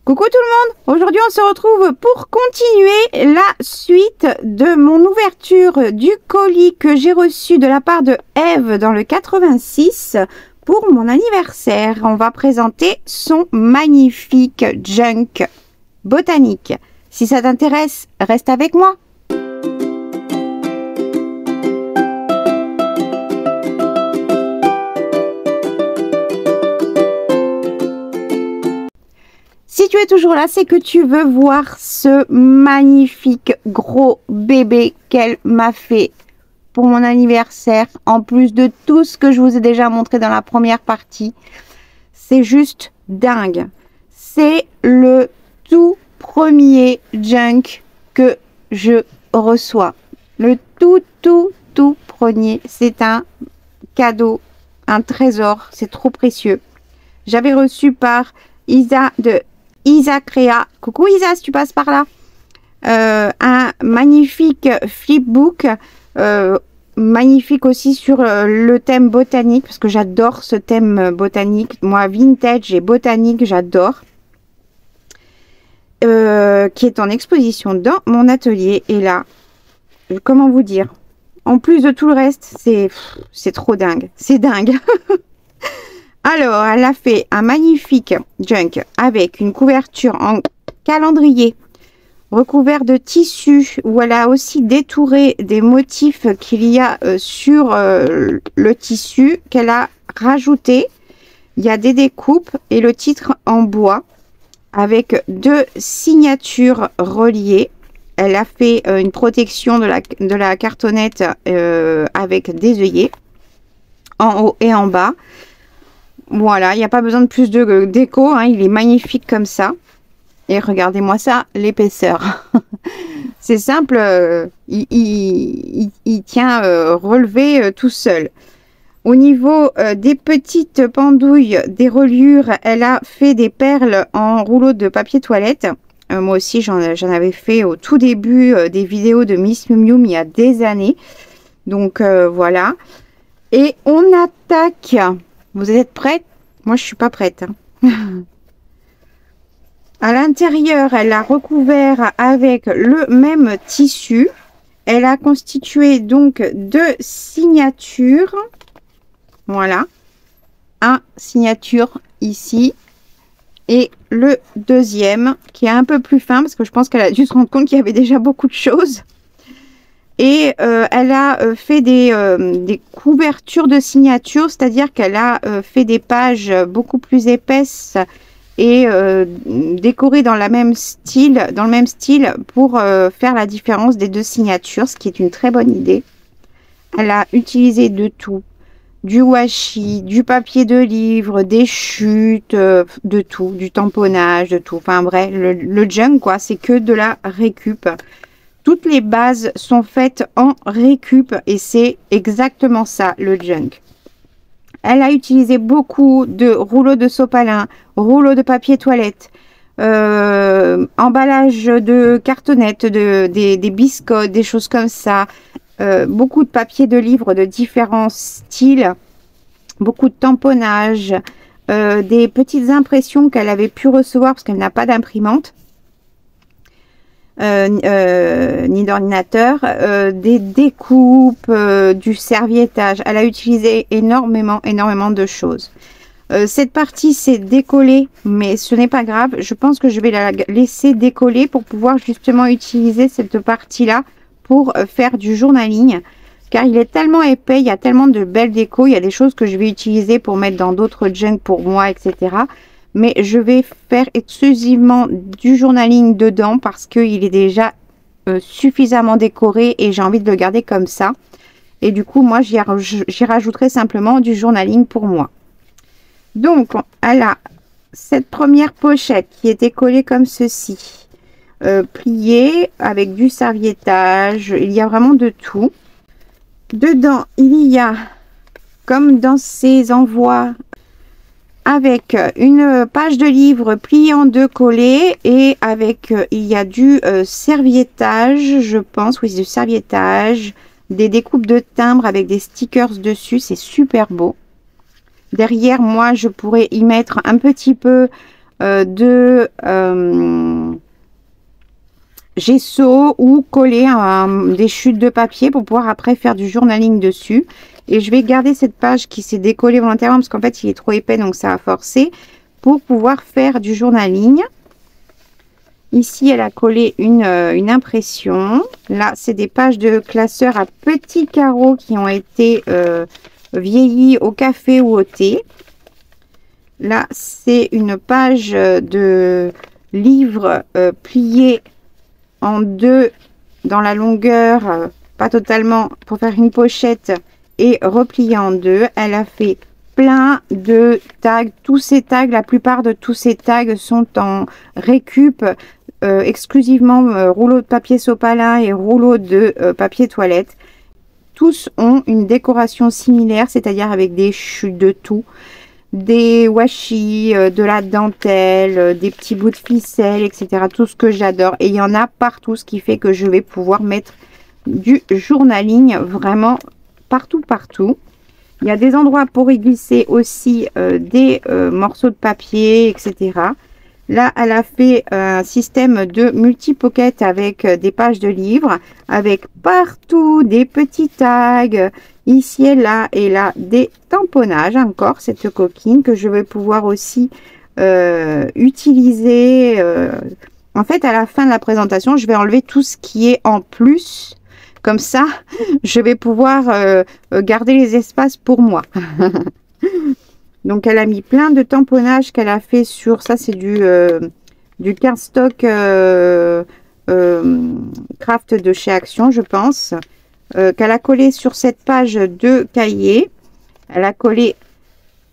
Coucou tout le monde, aujourd'hui on se retrouve pour continuer la suite de mon ouverture du colis que j'ai reçu de la part de Eve dans le 86 pour mon anniversaire. On va présenter son magnifique junk botanique. Si ça t'intéresse, reste avec moi. Si tu es toujours là, c'est que tu veux voir ce magnifique gros bébé qu'elle m'a fait pour mon anniversaire. En plus de tout ce que je vous ai déjà montré dans la première partie. C'est juste dingue. C'est le tout premier junk que je reçois. Le tout premier. C'est un cadeau, un trésor. C'est trop précieux. J'avais reçu par Isa de Isa Créa. Coucou Isa, si tu passes par là. Un magnifique flipbook. Magnifique aussi sur le thème botanique. Parce que j'adore ce thème botanique. Moi, vintage et botanique, j'adore. Qui est en exposition dans mon atelier. Et là, comment vous dire? En plus de tout le reste, c'est trop dingue. C'est dingue. Alors, elle a fait un magnifique junk avec une couverture en calendrier recouvert de tissu où elle a aussi détouré des motifs qu'il y a sur le tissu qu'elle a rajouté. Il y a des découpes et le titre en bois avec deux signatures reliées. Elle a fait une protection de la cartonnette avec des œillets en haut et en bas. Voilà, il n'y a pas besoin de plus de déco, hein, il est magnifique comme ça. Et regardez-moi ça, l'épaisseur. C'est simple, il tient relevé tout seul. Au niveau des petites pendouilles, des reliures, elle a fait des perles en rouleau de papier toilette. Moi aussi, j'en avais fait au tout début des vidéos de Miss Miu Miu il y a des années. Donc voilà. Et on attaque. Vous êtes prête? Moi, je suis pas prête. Hein. À l'intérieur, elle a recouvert avec le même tissu. Elle a constitué donc deux signatures. Voilà. Un signature ici. Et le deuxième qui est un peu plus fin parce que je pense qu'elle a dû se rendre compte qu'il y avait déjà beaucoup de choses. Et elle a fait des couvertures de signature, c'est-à-dire qu'elle a fait des pages beaucoup plus épaisses et décorées dans le même style pour faire la différence des deux signatures, ce qui est une très bonne idée. Elle a utilisé de tout, du washi, du papier de livre, des chutes, de tout, du tamponnage, de tout. Enfin bref, le junk quoi, c'est que de la récup. Toutes les bases sont faites en récup et c'est exactement ça le junk. Elle a utilisé beaucoup de rouleaux de sopalin, rouleaux de papier toilette, emballage de cartonnettes, des biscottes, des choses comme ça. Beaucoup de papier de livre de différents styles, beaucoup de tamponnage, des petites impressions qu'elle avait pu recevoir parce qu'elle n'a pas d'imprimante. Ni d'ordinateur, des découpes, du serviettage. Elle a utilisé énormément de choses. Cette partie s'est décollée, mais ce n'est pas grave. Je pense que je vais la laisser décoller pour pouvoir justement utiliser cette partie-là pour faire du journaling. Car il est tellement épais, il y a tellement de belles décos, il y a des choses que je vais utiliser pour mettre dans d'autres junk pour moi, etc. Mais je vais faire exclusivement du journaling dedans parce qu'il est déjà suffisamment décoré et j'ai envie de le garder comme ça. Et du coup, moi, j'y rajouterai simplement du journaling pour moi. Donc, elle a cette première pochette qui était collée comme ceci. Pliée avec du serviettage. Il y a vraiment de tout. Dedans, il y a, comme dans ces envois, avec une page de livre pliée en deux collée et avec il y a du serviettage, je pense, oui, du serviettage, des découpes de timbres avec des stickers dessus, c'est super beau. Derrière moi, je pourrais y mettre un petit peu de gesso ou coller des chutes de papier pour pouvoir après faire du journaling dessus. Et je vais garder cette page qui s'est décollée volontairement parce qu'en fait il est trop épais, donc ça a forcé, pour pouvoir faire du journaling. Ici elle a collé une impression. Là c'est des pages de classeurs à petits carreaux qui ont été vieillies au café ou au thé. Là c'est une page de livre plié en deux dans la longueur, pas totalement, pour faire une pochette, et replié en deux. Elle a fait plein de tags. Tous ces tags, la plupart de tous ces tags sont en récup, exclusivement rouleau de papier sopalin et rouleau de papier toilette. Tous ont une décoration similaire, c'est-à-dire avec des chutes de tout, des washi, de la dentelle, des petits bouts de ficelle, etc. Tout ce que j'adore. Et il y en a partout, ce qui fait que je vais pouvoir mettre du journaling vraiment partout, partout. Il y a des endroits pour y glisser aussi des morceaux de papier, etc. Là, elle a fait un système de multi-pocket avec des pages de livres, avec partout des petits tags, ici et là des tamponnages, encore cette coquine que je vais pouvoir aussi utiliser. En fait, à la fin de la présentation, je vais enlever tout ce qui est en plus. Comme ça, je vais pouvoir garder les espaces pour moi. Donc, elle a mis plein de tamponnages qu'elle a fait sur... Ça, c'est du cardstock craft de chez Action, je pense. Qu'elle a collé sur cette page de cahier. Elle a collé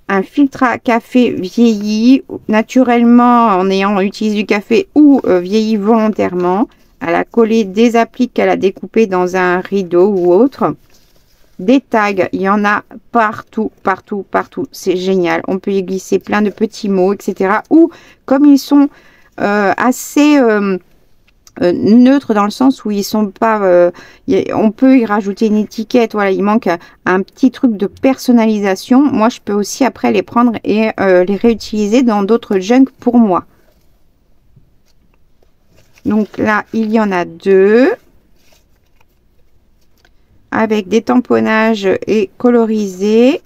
un filtre à café vieilli, naturellement en ayant utilisé du café ou vieilli volontairement. Elle a collé des appliques qu'elle a découpées dans un rideau ou autre. Des tags, il y en a partout, partout, partout. C'est génial. On peut y glisser plein de petits mots, etc. Ou comme ils sont assez neutres dans le sens où ils sont pas... on peut y rajouter une étiquette. Voilà, il manque un petit truc de personnalisation. Moi, je peux aussi après les prendre et les réutiliser dans d'autres junk pour moi. Donc là, il y en a deux. Avec des tamponnages et colorisés.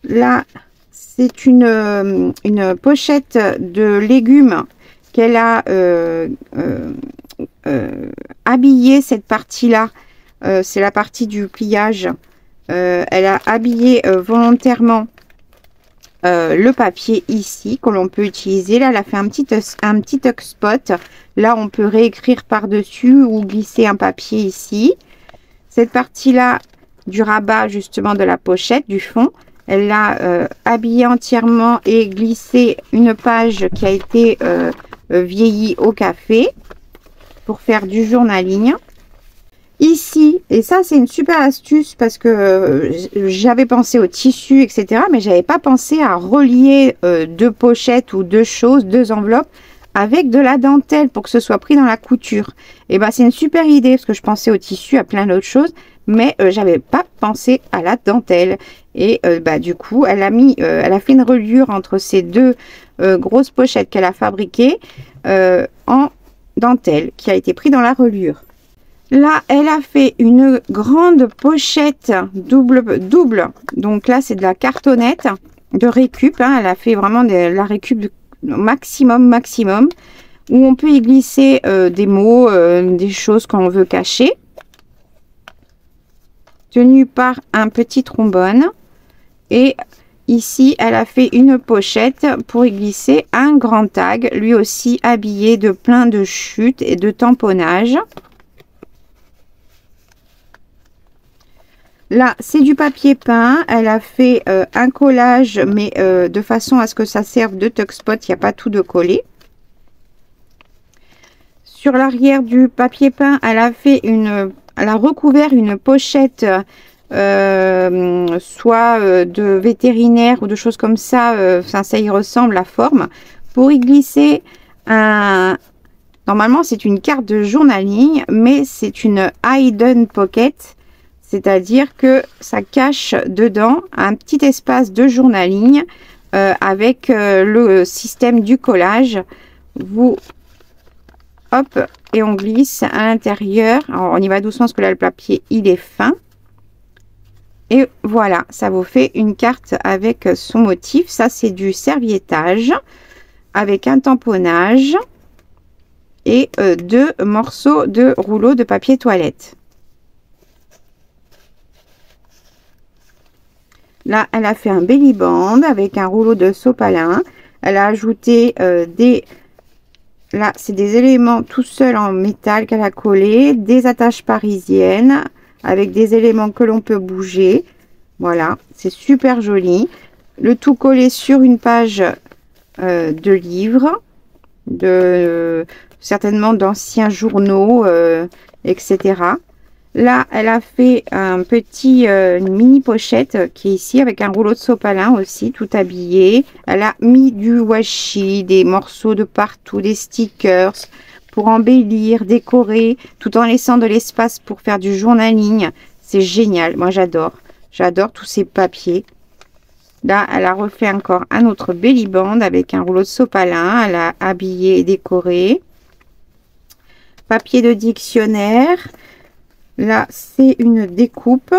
Là, c'est une pochette de légumes qu'elle a habillé cette partie-là. C'est la partie du pliage. Elle a habillé volontairement le papier ici que l'on peut utiliser. Là, elle a fait un petit tuck spot. Là, on peut réécrire par-dessus ou glisser un papier ici. Cette partie-là du rabat, justement, de la pochette, du fond, elle l'a habillé entièrement et glissé une page qui a été vieillie au café pour faire du journaling. Ici, et ça c'est une super astuce parce que j'avais pensé au tissu, etc. Mais j'avais pas pensé à relier deux pochettes ou deux choses, deux enveloppes avec de la dentelle pour que ce soit pris dans la couture. Et ben c'est une super idée parce que je pensais au tissu, à plein d'autres choses, mais j'avais pas pensé à la dentelle. Et du coup, elle a fait une reliure entre ces deux grosses pochettes qu'elle a fabriquées en dentelle qui a été pris dans la reliure. Là, elle a fait une grande pochette double. Donc là, c'est de la cartonnette de récup. Hein. Elle a fait vraiment de la récup maximum, où on peut y glisser des mots, des choses qu'on veut cacher. Tenue par un petit trombone. Et ici, elle a fait une pochette pour y glisser un grand tag, lui aussi habillé de plein de chutes et de tamponnages. Là, c'est du papier peint. Elle a fait un collage, mais de façon à ce que ça serve de tuck spot. Il n'y a pas tout de collé. Sur l'arrière du papier peint, elle a fait elle a recouvert une pochette, soit de vétérinaire ou de choses comme ça. Ça y ressemble la forme. Pour y glisser normalement, c'est une carte de journaling, mais c'est une hidden pocket. C'est-à-dire que ça cache dedans un petit espace de journaling avec le système du collage. Vous, hop, et on glisse à l'intérieur. Alors, on y va doucement parce que là, le papier, il est fin. Et voilà, ça vous fait une carte avec son motif. Ça, c'est du serviettage avec un tamponnage et 2 morceaux de rouleau de papier toilette. Là, elle a fait un belly band avec un rouleau de sopalin. Elle a ajouté là, c'est des éléments tout seuls en métal qu'elle a collé, des attaches parisiennes avec des éléments que l'on peut bouger. Voilà, c'est super joli. Le tout collé sur une page de livres, certainement d'anciens journaux, etc. Là, elle a fait une mini pochette qui est ici avec un rouleau de sopalin aussi, tout habillé. Elle a mis du washi, des morceaux de partout, des stickers pour embellir, décorer, tout en laissant de l'espace pour faire du journaling. C'est génial, moi j'adore. J'adore tous ces papiers. Là, elle a refait encore un autre belly band avec un rouleau de sopalin. Elle a habillé et décoré. Papier de dictionnaire. Là, c'est une découpe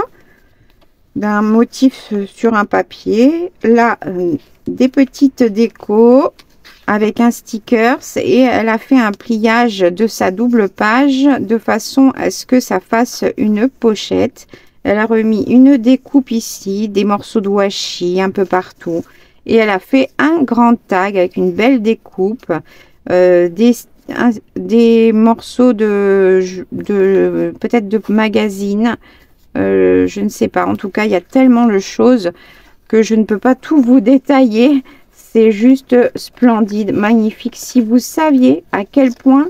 d'un motif sur un papier. Là, des petites décos avec un sticker et elle a fait un pliage de sa double page de façon à ce que ça fasse une pochette. Elle a remis une découpe ici, des morceaux de washi un peu partout et elle a fait un grand tag avec une belle découpe, des morceaux de peut-être de magazine, je ne sais pas. En tout cas, il y a tellement de choses que je ne peux pas tout vous détailler. C'est juste splendide, magnifique. Si vous saviez à quel point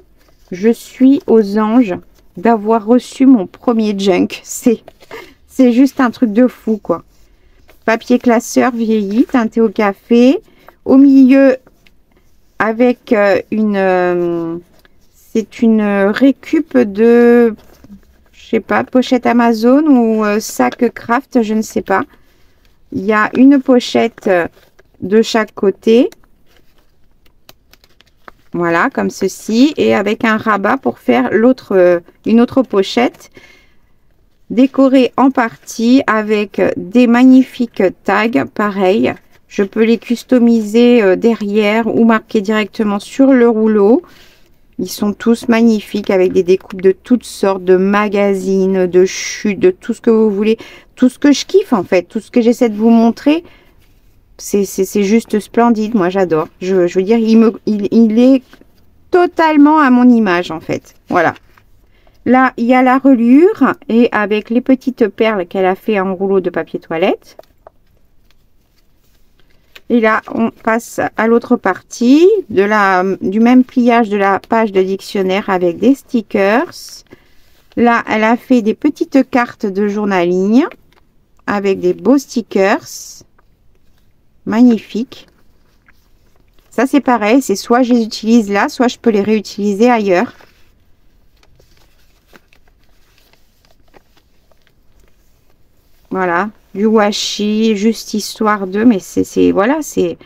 je suis aux anges d'avoir reçu mon premier junk, c'est juste un truc de fou, quoi. Papier classeur vieilli, teinté au café. Au milieu, avec c'est une récup de, je sais pas, pochette Amazon ou sac craft, je ne sais pas. Il y a une pochette de chaque côté. Voilà, comme ceci. Et avec un rabat pour faire une autre pochette. Décorée en partie avec des magnifiques tags. Pareil, je peux les customiser derrière ou marquer directement sur le rouleau. Ils sont tous magnifiques avec des découpes de toutes sortes, de magazines, de chutes, de tout ce que vous voulez. Tout ce que je kiffe en fait, tout ce que j'essaie de vous montrer. C'est juste splendide, moi j'adore. Je veux dire, il est totalement à mon image en fait. Voilà. Là, il y a la reliure et avec les petites perles qu'elle a fait en rouleau de papier toilette. Et là, on passe à l'autre partie du même pliage de la page de dictionnaire avec des stickers. Là, elle a fait des petites cartes de journaling avec des beaux stickers. Magnifique. Ça, c'est pareil. C'est soit je les utilise là, soit je peux les réutiliser ailleurs. Voilà, du washi, juste histoire de, mais voilà, c'est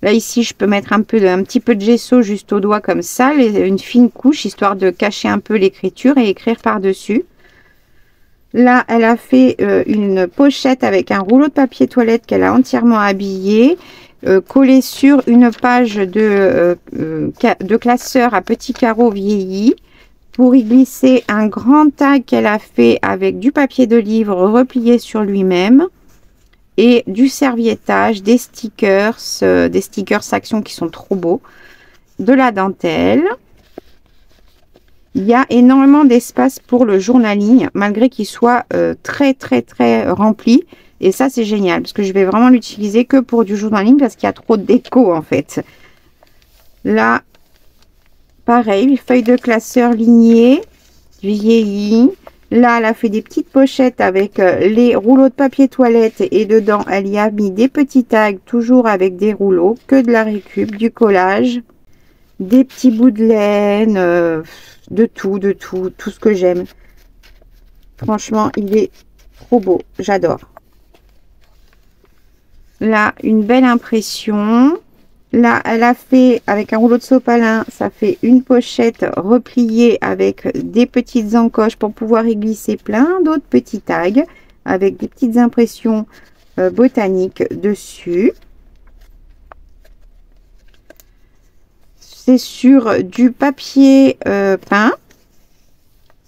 là ici je peux mettre un petit peu de gesso juste au doigt comme ça, une fine couche histoire de cacher un peu l'écriture et écrire par dessus. Là, elle a fait une pochette avec un rouleau de papier toilette qu'elle a entièrement habillé, collé sur une page de classeur à petits carreaux vieillis. Pour y glisser un grand tag qu'elle a fait avec du papier de livre replié sur lui-même et du serviettage, des stickers Action qui sont trop beaux, de la dentelle. Il y a énormément d'espace pour le journaling malgré qu'il soit très rempli et ça c'est génial parce que je vais vraiment l'utiliser que pour du journaling parce qu'il y a trop de déco en fait. Là, pareil, feuille de classeur lignée, vieillie. Là, elle a fait des petites pochettes avec les rouleaux de papier toilette et dedans, elle y a mis des petits tags, toujours avec des rouleaux, que de la récup, du collage, des petits bouts de laine, de tout ce que j'aime. Franchement, il est trop beau, j'adore. Là, une belle impression. Là, elle a fait, avec un rouleau de sopalin, ça fait une pochette repliée avec des petites encoches pour pouvoir y glisser plein d'autres petits tags avec des petites impressions botaniques dessus. C'est sur du papier peint.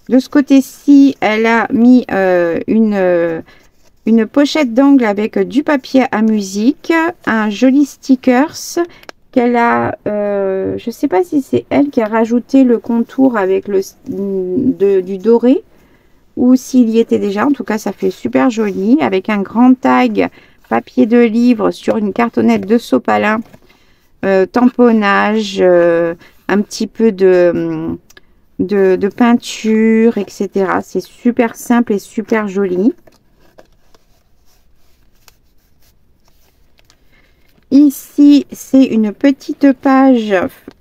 De ce côté-ci, elle a mis une pochette d'angle avec du papier à musique, un joli stickers qu'elle a, je sais pas si c'est elle qui a rajouté le contour avec du doré ou s'il y était déjà. En tout cas, ça fait super joli avec un grand tag papier de livre sur une cartonnette de sopalin, tamponnage, un petit peu de peinture, etc. C'est super simple et super joli. Ici, c'est une petite page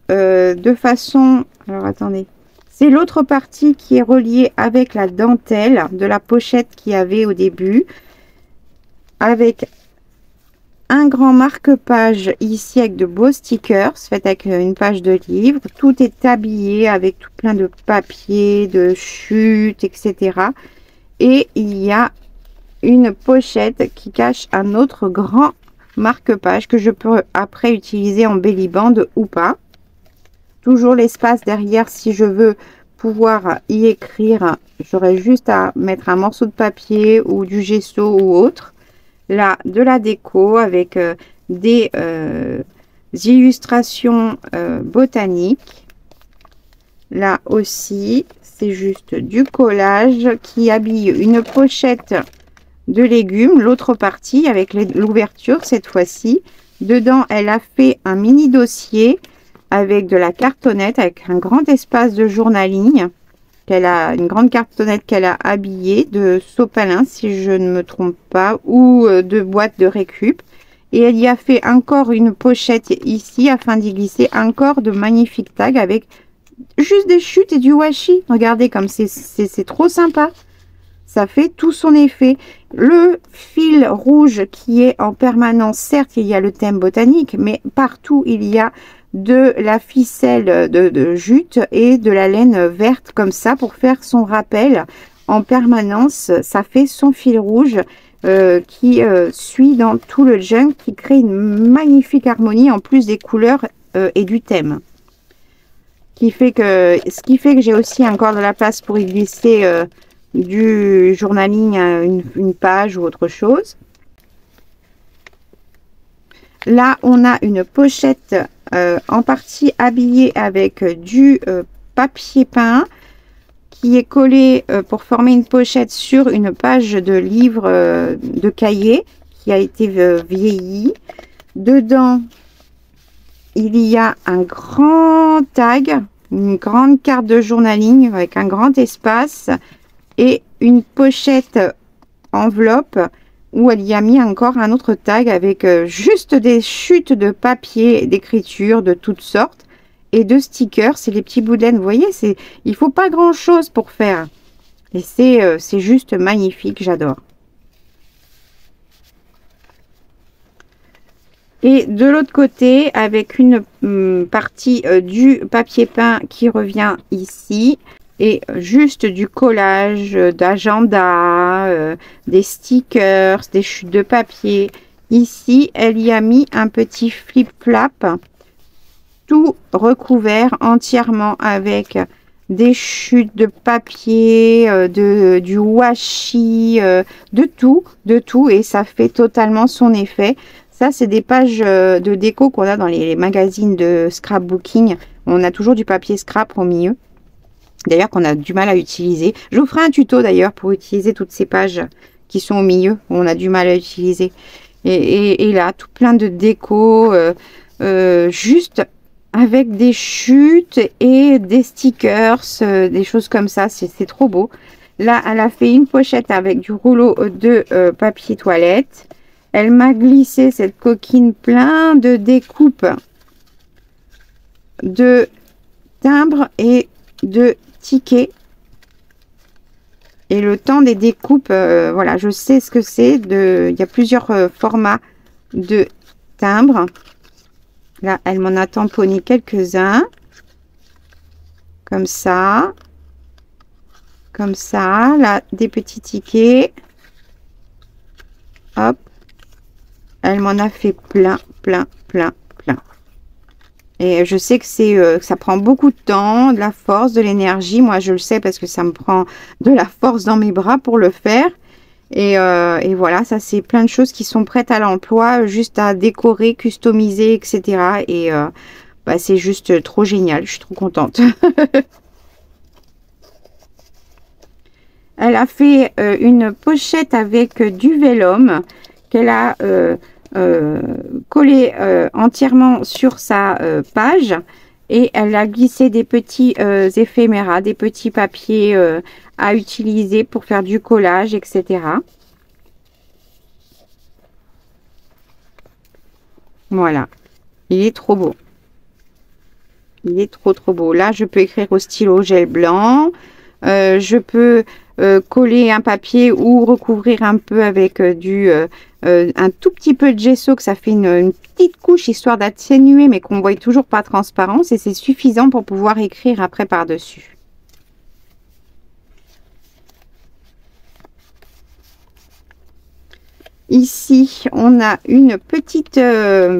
de façon... Alors, attendez. C'est l'autre partie qui est reliée avec la dentelle de la pochette qu'il y avait au début. Avec un grand marque-page ici avec de beaux stickers faits avec une page de livre. Tout est habillé avec tout plein de papier, de chutes, etc. Et il y a une pochette qui cache un autre grand marque-page que je peux après utiliser en belly band ou pas. Toujours l'espace derrière si je veux pouvoir y écrire. J'aurais juste à mettre un morceau de papier ou du gesso ou autre. Là, de la déco avec des illustrations botaniques. Là aussi, c'est juste du collage qui habille une pochette de légumes, l'autre partie avec l'ouverture cette fois-ci. Dedans, elle a fait un mini dossier avec de la cartonnette, avec un grand espace de journaling. Une grande cartonnette qu'elle a habillée de sopalin, si je ne me trompe pas, ou de boîte de récup. Et elle y a fait encore une pochette ici afin d'y glisser encore de magnifiques tags avec juste des chutes et du washi. Regardez comme c'est trop sympa. Ça fait tout son effet. Le fil rouge qui est en permanence, certes, il y a le thème botanique, mais partout, il y a de la ficelle de jute et de la laine verte comme ça pour faire son rappel en permanence. Ça fait son fil rouge qui suit dans tout le junk, qui crée une magnifique harmonie en plus des couleurs et du thème. Ce qui fait que j'ai aussi encore de la place pour y glisser du journaling à une page ou autre chose. Là, on a une pochette en partie habillée avec du papier peint qui est collé pour former une pochette sur une page de livre de cahier qui a été vieilli. Dedans, il y a un grand tag, une grande carte de journaling avec un grand espace et une pochette enveloppe où elle y a mis encore un autre tag avec juste des chutes de papier d'écriture de toutes sortes et de stickers. C'est les petits bouts de laine, vous voyez, il faut pas grand chose pour faire et c'est juste magnifique, j'adore. Et de l'autre côté, avec une partie du papier peint qui revient ici et juste du collage d'agenda, des stickers, des chutes de papier. Ici, elle y a mis un petit flip-flap tout recouvert entièrement avec des chutes de papier, du washi, de tout et ça fait totalement son effet. Ça, c'est des pages de déco qu'on a dans les magazines de scrapbooking. On a toujours du papier scrap au milieu. D'ailleurs, qu'on a du mal à utiliser. Je vous ferai un tuto d'ailleurs pour utiliser toutes ces pages qui sont au milieu. On a du mal à utiliser. Et là, tout plein de déco. Juste avec des chutes et des stickers. Des choses comme ça. C'est trop beau. Là, elle a fait une pochette avec du rouleau de papier toilette. Elle m'a glissé cette coquine plein de découpes de timbres et de tickets. Et le temps des découpes, voilà, je sais ce que c'est. Il y a plusieurs formats de timbres. Là, elle m'en a tamponné quelques-uns. Comme ça. Comme ça. Là, des petits tickets. Hop. Elle m'en a fait plein, plein, plein, plein. Et je sais que ça prend beaucoup de temps, de la force, de l'énergie. Moi, je le sais parce que ça me prend de la force dans mes bras pour le faire. Et voilà, ça, c'est plein de choses qui sont prêtes à l'emploi, juste à décorer, customiser, etc. Et bah, c'est juste trop génial. Je suis trop contente. Elle a fait une pochette avec du vélum qu'elle a collé entièrement sur sa page, et elle a glissé des petits éphéméras, des petits papiers à utiliser pour faire du collage, etc. Voilà, il est trop beau. Il est trop beau. Là, je peux écrire au stylo gel blanc. Je peux coller un papier ou recouvrir un peu avec un tout petit peu de gesso, que ça fait une petite couche histoire d'atténuer, mais qu'on voit toujours pas transparence, et c'est suffisant pour pouvoir écrire après par-dessus. Ici, on a une petite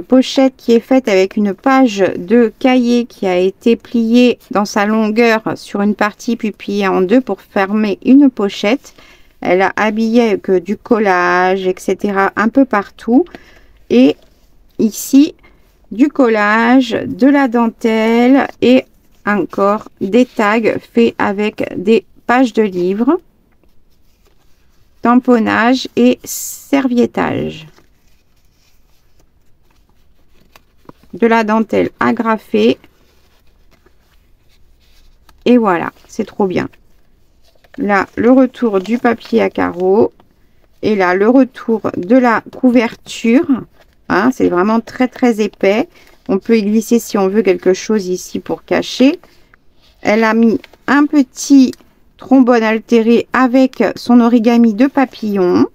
pochette qui est faite avec une page de cahier qui a été pliée dans sa longueur sur une partie, puis pliée en deux pour fermer une pochette. Elle a habillé avec du collage, etc. un peu partout. Et ici, du collage, de la dentelle et encore des tags faits avec des pages de livres. Tamponnage et serviettage. De la dentelle agrafée. Et voilà, c'est trop bien. Là, le retour du papier à carreaux. Et là, le retour de la couverture. Hein, c'est vraiment très épais. On peut y glisser si on veut quelque chose ici pour cacher. Elle a mis un petit trombone altéré avec son origami de papillon,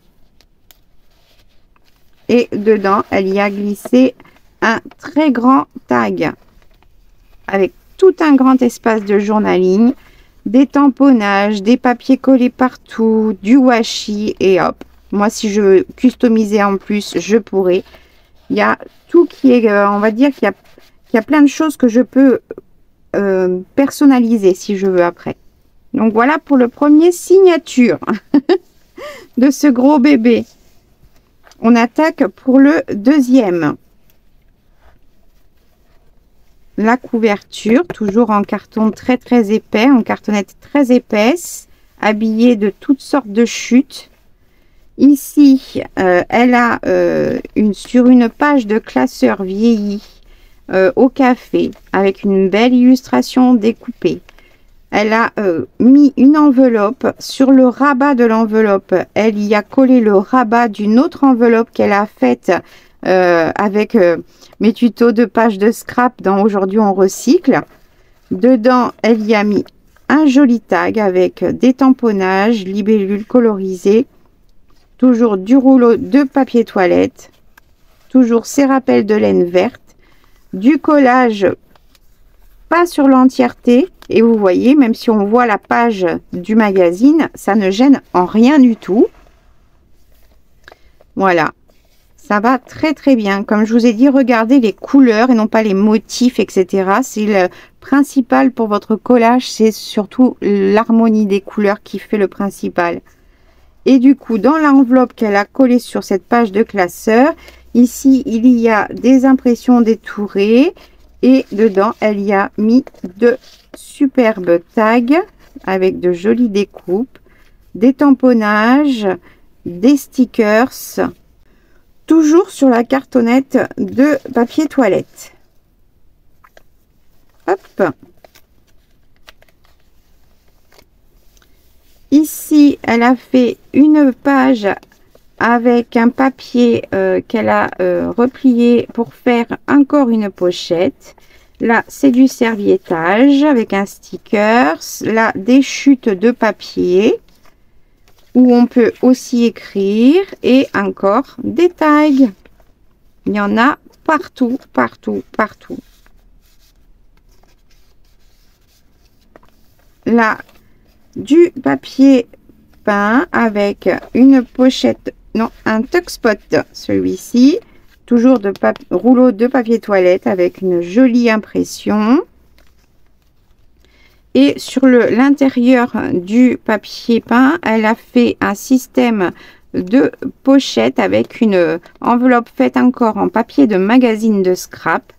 et dedans elle y a glissé un très grand tag avec tout un grand espace de journaling, des tamponnages, des papiers collés partout, du washi, et hop, moi si je veux customiser en plus, je pourrais. Il y a tout qui est, on va dire qu'il y a plein de choses que je peux personnaliser si je veux après. Donc voilà pour le premier signature de ce gros bébé. On attaque pour le deuxième. La couverture, toujours en carton très épais, en cartonnette très épaisse, habillée de toutes sortes de chutes. Ici, elle a sur une page de classeur vieilli au café, avec une belle illustration découpée. Elle a mis une enveloppe. Sur le rabat de l'enveloppe, elle y a collé le rabat d'une autre enveloppe qu'elle a faite avec mes tutos de pages de scrap dans Aujourd'hui on recycle. Dedans, elle y a mis un joli tag avec des tamponnages, libellules colorisées, toujours du rouleau de papier toilette, toujours ces rappels de laine verte, du collage pas sur l'entièreté, et vous voyez, même si on voit la page du magazine, ça ne gêne en rien du tout. Voilà, ça va très bien. Comme je vous ai dit, regardez les couleurs et non pas les motifs, etc. C'est le principal pour votre collage, c'est surtout l'harmonie des couleurs qui fait le principal. Et du coup, dans l'enveloppe qu'elle a collée sur cette page de classeur, ici il y a des impressions détourées. Et dedans, elle y a mis de superbes tags avec de jolies découpes, des tamponnages, des stickers, toujours sur la cartonnette de papier toilette. Hop. Ici, elle a fait une page avec un papier qu'elle a replié pour faire encore une pochette. Là, c'est du serviettage avec un sticker. Là, des chutes de papier où on peut aussi écrire, et encore des tags. Il y en a partout, partout, partout. Là, du papier peint avec une pochette, non, un tuck spot, celui-ci. Toujours de rouleau de papier toilette avec une jolie impression. Et sur l'intérieur du papier peint, elle a fait un système de pochette avec une enveloppe faite encore en papier de magazine de scrap,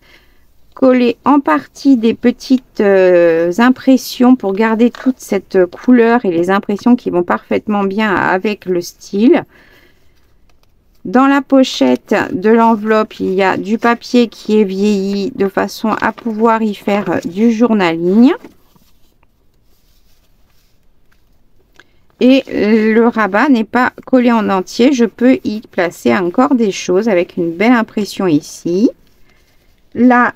collé en partie des petites impressions pour garder toute cette couleur et les impressions qui vont parfaitement bien avec le style. Dans la pochette de l'enveloppe, il y a du papier qui est vieilli de façon à pouvoir y faire du journaling. Et le rabat n'est pas collé en entier. Je peux y placer encore des choses avec une belle impression ici. Là,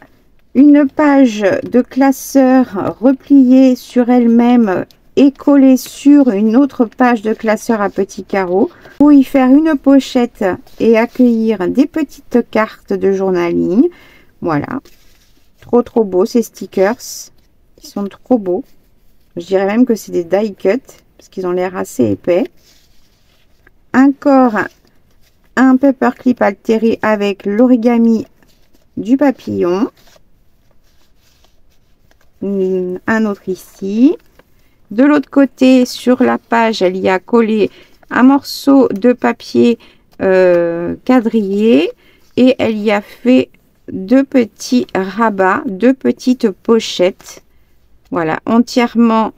une page de classeur repliée sur elle-même et collée sur une autre page de classeur à petits carreaux pour y faire une pochette et accueillir des petites cartes de journaling. Voilà, trop beau ces stickers, ils sont trop beaux. Je dirais même que c'est des die cut parce qu'ils ont l'air assez épais. Encore un paperclip altéré avec l'origami du papillon. Un autre ici. De l'autre côté, sur la page, elle y a collé un morceau de papier quadrillé et elle y a fait deux petits rabats, deux petites pochettes. Voilà, entièrement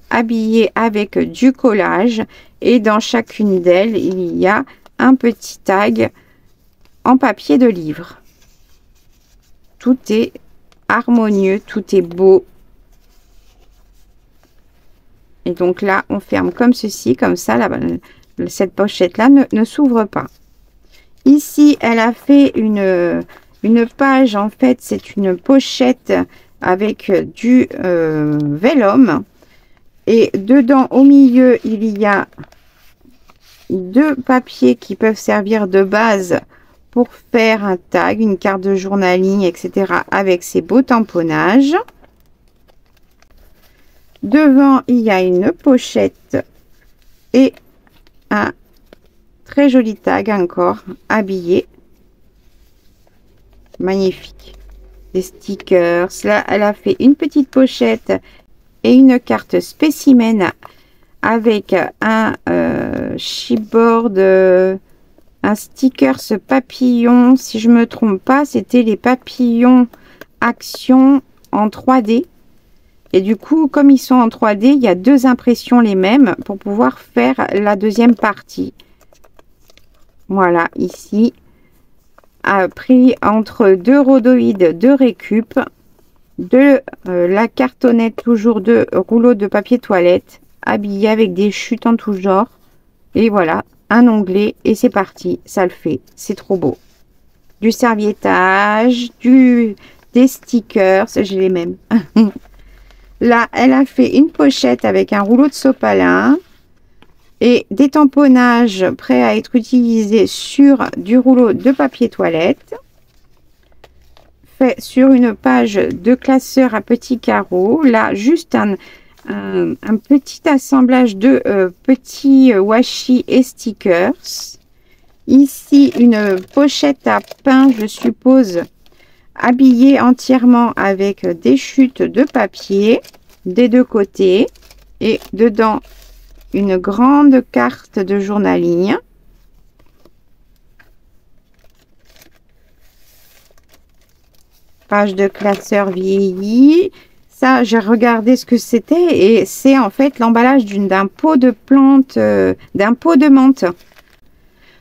habillées avec du collage et dans chacune d'elles, il y a un petit tag en papier de livre. Tout est harmonieux, tout est beau. Et donc là, on ferme comme ceci, comme ça, cette pochette-là ne s'ouvre pas. Ici, elle a fait une page, en fait, c'est une pochette avec du vélum. Et dedans, au milieu, il y a deux papiers qui peuvent servir de base pour faire un tag, une carte de journaling, etc. avec ces beaux tamponnages. Devant, il y a une pochette et un très joli tag encore habillé. Magnifique. Des stickers. Là, elle a fait une petite pochette et une carte spécimen avec un chipboard, un stickers papillon. Si je me trompe pas, c'était les papillons action en 3D. Et du coup, comme ils sont en 3D, il y a deux impressions les mêmes pour pouvoir faire la deuxième partie. Voilà, ici, pris entre deux rhodoïdes de récup, de la cartonnette toujours de rouleau de papier toilette, habillé avec des chutes en tout genre. Et voilà, un onglet et c'est parti, ça le fait, c'est trop beau. Du serviettage, des stickers, j'ai les mêmes. Là, elle a fait une pochette avec un rouleau de sopalin et des tamponnages prêts à être utilisés sur du rouleau de papier toilette. Fait sur une page de classeur à petits carreaux. Là, juste un petit assemblage de petits washi et stickers. Ici, une pochette à pain, je suppose, habillée entièrement avec des chutes de papier des deux côtés et dedans une grande carte de journaling. Page de classeur vieilli. Ça, j'ai regardé ce que c'était et c'est en fait l'emballage d'un pot de plante, d'un pot de menthe.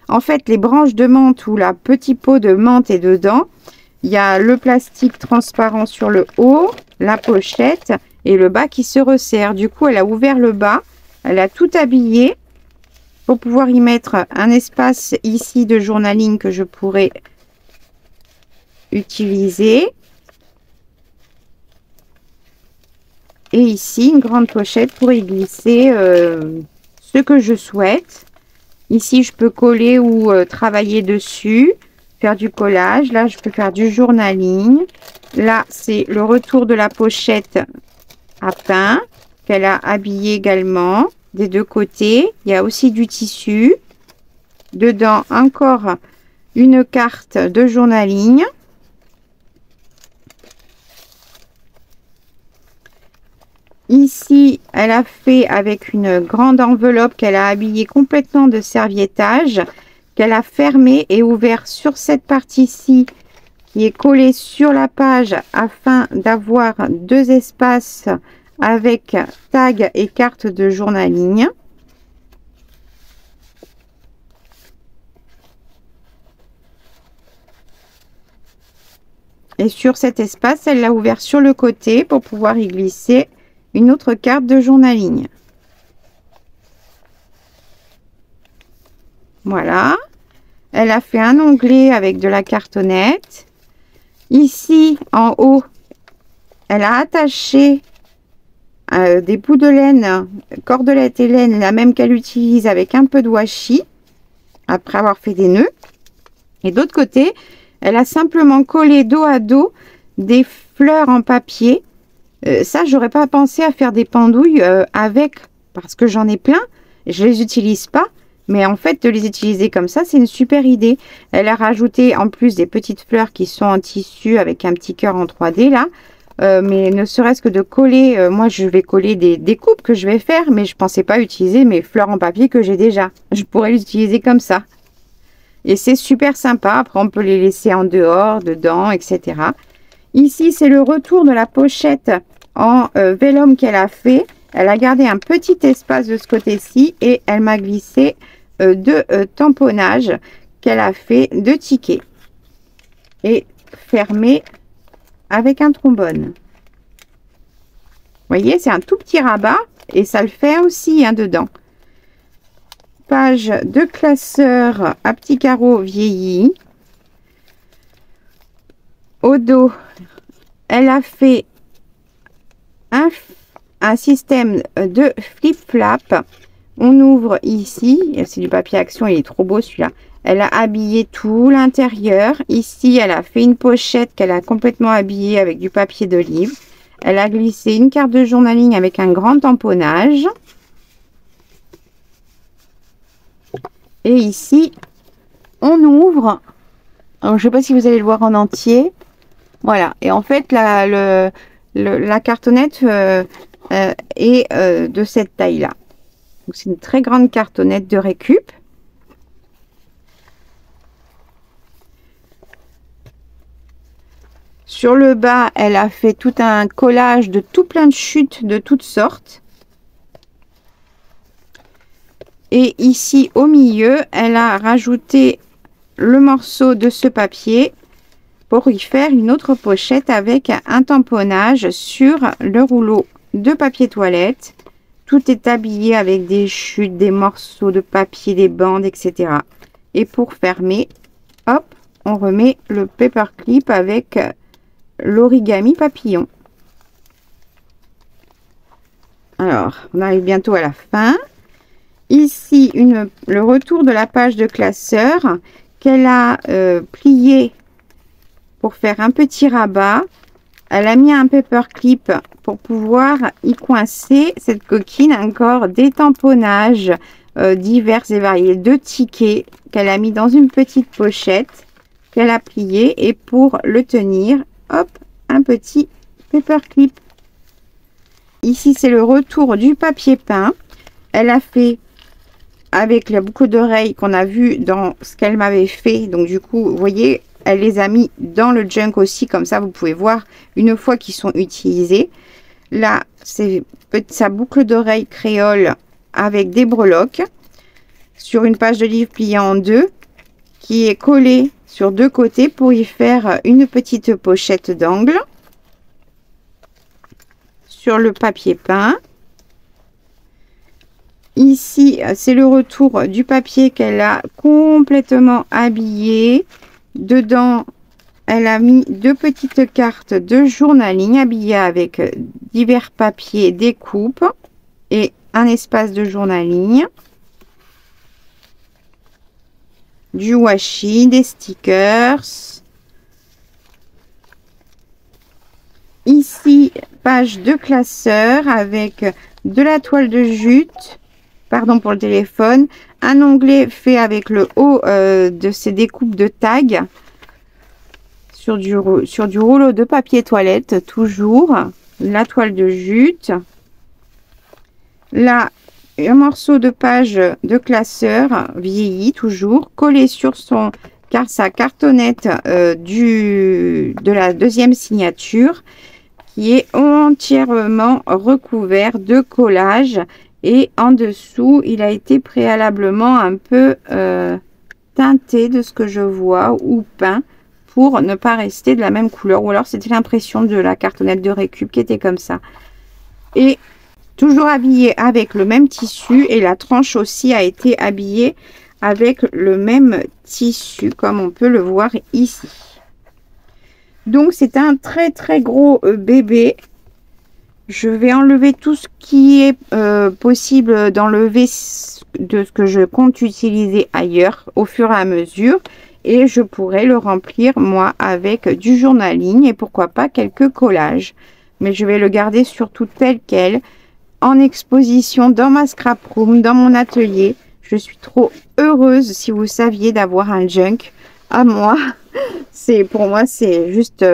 En fait, les branches de menthe ou la petit pot de menthe est dedans. Il y a le plastique transparent sur le haut, la pochette et le bas qui se resserre. Du coup, elle a ouvert le bas, elle a tout habillé pour pouvoir y mettre un espace ici de journaling que je pourrais utiliser. Et ici, une grande pochette pour y glisser ce que je souhaite. Ici, je peux coller ou travailler dessus. faire du collage. Là, je peux faire du journaling. Là, c'est le retour de la pochette à pain qu'elle a habillé également des deux côtés. Il y a aussi du tissu. Dedans, encore une carte de journaling. Ici, elle a fait avec une grande enveloppe qu'elle a habillée complètement de serviettage, qu'elle a fermée et ouvert sur cette partie-ci qui est collée sur la page afin d'avoir deux espaces avec tag et carte de journaling. Et sur cet espace, elle l'a ouvert sur le côté pour pouvoir y glisser une autre carte de journaling. Voilà. Elle a fait un onglet avec de la cartonnette. Ici, en haut, elle a attaché des bouts de laine, cordelette et laine, la même qu'elle utilise avec un peu de washi, après avoir fait des nœuds. Et d'autre côté, elle a simplement collé dos à dos des fleurs en papier. Ça, j'aurais pas pensé à faire des pendouilles avec, parce que j'en ai plein. Je les utilise pas, mais en fait, de les utiliser comme ça, c'est une super idée. Elle a rajouté en plus des petites fleurs qui sont en tissu avec un petit cœur en 3D là. Mais ne serait-ce que de coller, moi je vais coller des coupes que je vais faire, mais je pensais pas utiliser mes fleurs en papier que j'ai déjà. Je pourrais les utiliser comme ça. Et c'est super sympa. Après, on peut les laisser en dehors, dedans, etc. Ici, c'est le retour de la pochette en vélum qu'elle a fait. Elle a gardé un petit espace de ce côté-ci et elle m'a glissé deux tamponnages qu'elle a fait de tickets et fermé avec un trombone. Vous voyez, c'est un tout petit rabat et ça le fait aussi hein, dedans. Page de classeur à petits carreaux vieillis. Au dos, elle a fait un système de flip-flap. On ouvre ici, c'est du papier action, il est trop beau celui-là. Elle a habillé tout l'intérieur. Ici, elle a fait une pochette qu'elle a complètement habillée avec du papier d'olive. Elle a glissé une carte de journaling avec un grand tamponnage. Et ici, on ouvre. Alors, je ne sais pas si vous allez le voir en entier. Voilà. Et en fait, la cartonnette est de cette taille-là. C'est une très grande cartonnette de récup. Sur le bas, elle a fait tout un collage de tout plein de chutes de toutes sortes. Et ici, au milieu, elle a rajouté le morceau de ce papier pour y faire une autre pochette avec un tamponnage sur le rouleau de papier toilette. Tout est habillé avec des chutes, des morceaux de papier, des bandes, etc. Et pour fermer, hop, on remet le paperclip avec l'origami papillon. Alors, on arrive bientôt à la fin. Ici, le retour de la page de classeur qu'elle a plié pour faire un petit rabat. Elle a mis un paperclip pour pouvoir y coincer cette coquine, encore des tamponnages divers et variés de tickets qu'elle a mis dans une petite pochette qu'elle a plié et pour le tenir, hop, un petit paperclip. Ici, c'est le retour du papier peint. Elle a fait avec la boucle d'oreille qu'on a vu dans ce qu'elle m'avait fait. Donc, du coup, vous voyez, elle les a mis dans le junk aussi. Comme ça, vous pouvez voir une fois qu'ils sont utilisés. Là, c'est sa boucle d'oreille créole avec des breloques sur une page de livre pliée en deux qui est collée sur deux côtés pour y faire une petite pochette d'angle sur le papier peint. Ici, c'est le retour du papier qu'elle a complètement habillé. Dedans, elle a mis deux petites cartes de journaling habillées avec divers papiers découpe et un espace de journaling. du washi, des stickers. Ici, page de classeur avec de la toile de jute, pardon pour le téléphone, un onglet fait avec le haut de ces découpes de tag sur du rouleau de papier toilette, toujours la toile de jute. Là, un morceau de page de classeur vieilli, toujours collé sur sa cartonnette de la deuxième signature, qui est entièrement recouvert de collage, et en dessous il a été préalablement un peu teinté de ce que je vois, ou peint, pour ne pas rester de la même couleur, ou alors c'était l'impression de la cartonnette de récup qui était comme ça. Et toujours habillé avec le même tissu, et la tranche aussi a été habillée avec le même tissu, comme on peut le voir ici. Donc c'est un très très gros bébé. Je vais enlever tout ce qui est possible d'enlever de ce que je compte utiliser ailleurs au fur et à mesure, et je pourrai le remplir moi avec du journaling et pourquoi pas quelques collages. Mais je vais le garder surtout tel quel, en exposition dans ma scrap room, dans mon atelier. Je suis trop heureuse, si vous saviez, d'avoir un junk à moi. Pour moi c'est juste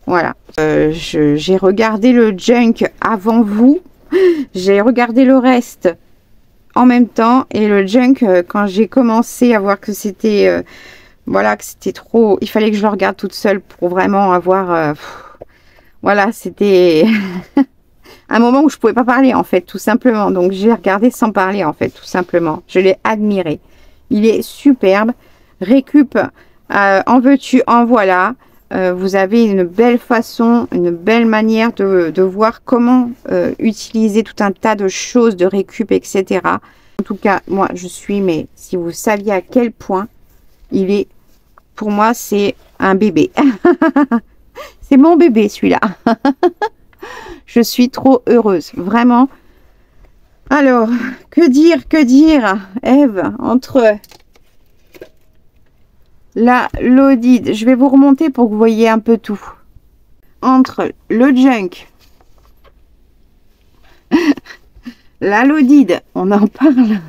voilà, j'ai regardé le junk avant vous, j'ai regardé le reste en même temps, et le junk, quand j'ai commencé à voir que c'était voilà, que c'était trop, il fallait que je le regarde toute seule pour vraiment avoir voilà, c'était un moment où je pouvais pas parler en fait, tout simplement. Donc j'ai regardé sans parler en fait, tout simplement. Je l'ai admiré, il est superbe. Récup, en veux-tu, en voilà. Vous avez une belle façon, une belle manière de voir comment utiliser tout un tas de choses de récup, etc. En tout cas, moi, je suis, mais si vous saviez à quel point il est, pour moi, c'est un bébé. C'est mon bébé, celui-là. Je suis trop heureuse, vraiment. Alors, que dire, Ève, entre la Lodide, je vais vous remonter pour que vous voyez un peu tout. Entre le junk, la Lodide, on en parle.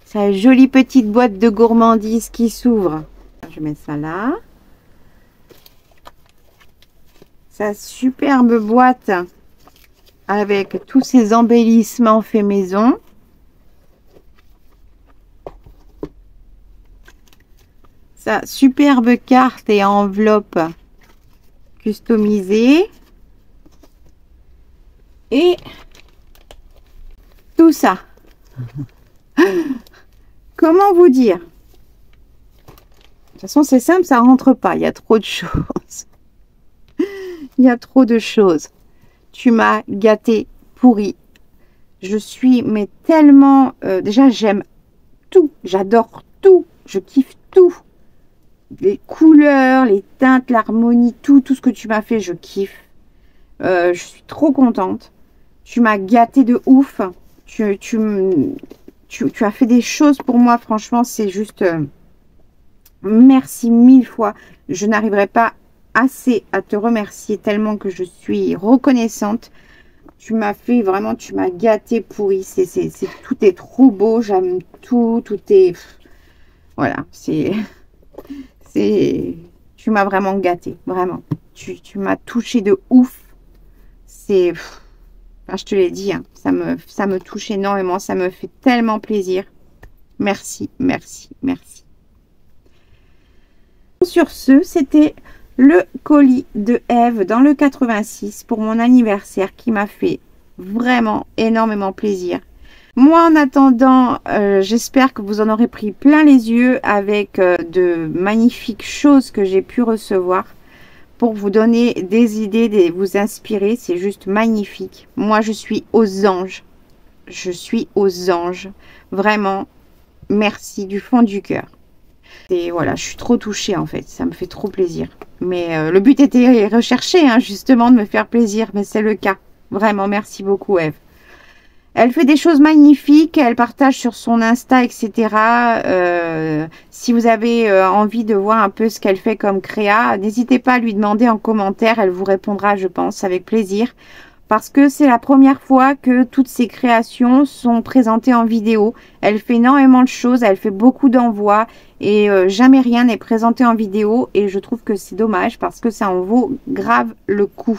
Sa jolie petite boîte de gourmandise qui s'ouvre. Je mets ça là. Sa superbe boîte avec tous ses embellissements faits maison. Sa superbe carte et enveloppe customisée. Et tout ça. Comment vous dire? De toute façon, c'est simple, ça rentre pas. Il y a trop de choses. Il y a trop de choses. Tu m'as gâté, pourri. Je suis, mais tellement... déjà, j'aime tout. J'adore tout. Je kiffe tout. Les couleurs, les teintes, l'harmonie, tout ce que tu m'as fait, je kiffe. Je suis trop contente. Tu m'as gâté de ouf. Tu as fait des choses pour moi. Franchement, c'est juste... merci 1000 fois. Je n'arriverai pas assez à te remercier tellement que je suis reconnaissante. Tu m'as fait vraiment, tu m'as gâté, pourri. Tout est trop beau. J'aime tout. Tout est... Voilà. Tu m'as vraiment gâté. Vraiment. Tu m'as touché de ouf. C'est... Enfin, je te l'ai dit, hein, ça me touche énormément. Ça me fait tellement plaisir. Merci, merci, merci. Sur ce, c'était le colis de Ève dans le 86 pour mon anniversaire qui m'a fait vraiment énormément plaisir. Moi, en attendant, j'espère que vous en aurez pris plein les yeux avec de magnifiques choses que j'ai pu recevoir pour vous donner des idées, vous inspirer. C'est juste magnifique. Moi, je suis aux anges. Je suis aux anges. Vraiment, merci du fond du cœur. Et voilà, je suis trop touchée en fait. Ça me fait trop plaisir. Mais le but était recherché, hein, justement, de me faire plaisir. Mais c'est le cas. Vraiment, merci beaucoup, Ève. Elle fait des choses magnifiques, elle partage sur son Insta, etc. Si vous avez envie de voir un peu ce qu'elle fait comme créa, n'hésitez pas à lui demander en commentaire, elle vous répondra, je pense, avec plaisir. Parce que c'est la première fois que toutes ses créations sont présentées en vidéo. Elle fait énormément de choses, elle fait beaucoup d'envois et jamais rien n'est présenté en vidéo. Et je trouve que c'est dommage parce que ça en vaut grave le coup.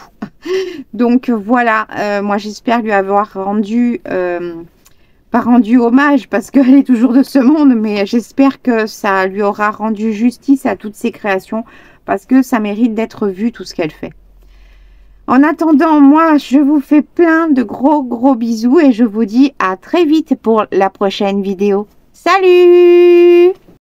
Donc voilà, moi j'espère lui avoir rendu, pas rendu hommage parce qu'elle est toujours de ce monde, mais j'espère que ça lui aura rendu justice à toutes ses créations parce que ça mérite d'être vu tout ce qu'elle fait. En attendant, moi, je vous fais plein de gros bisous et je vous dis à très vite pour la prochaine vidéo. Salut!